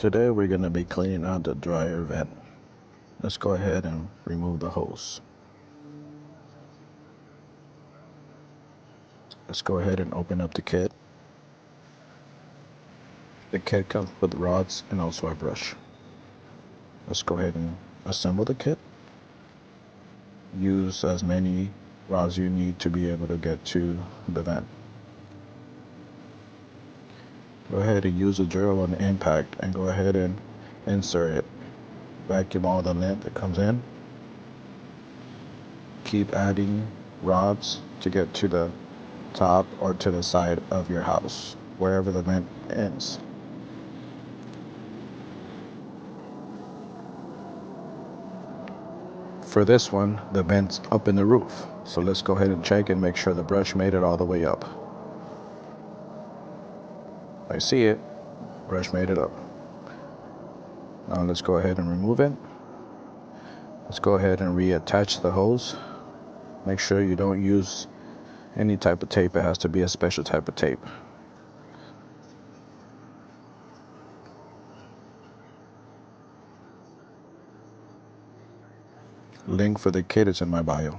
Today we're going to be cleaning out the dryer vent. Let's go ahead and remove the hose. Let's go ahead and open up the kit. The kit comes with rods and also a brush. Let's go ahead and assemble the kit. Use as many rods you need to be able to get to the vent. Go ahead and use a drill on the impact and go ahead and insert it. Vacuum all the lint that comes in. Keep adding rods to get to the top or to the side of your house, wherever the vent ends. For this one, the vent's up in the roof. So let's go ahead and check and make sure the brush made it all the way up. I see it. Brush made it up. Now let's go ahead and remove it. Let's go ahead and reattach the hose. Make sure you don't use any type of tape. It has to be a special type of tape. Link for the kit is in my bio.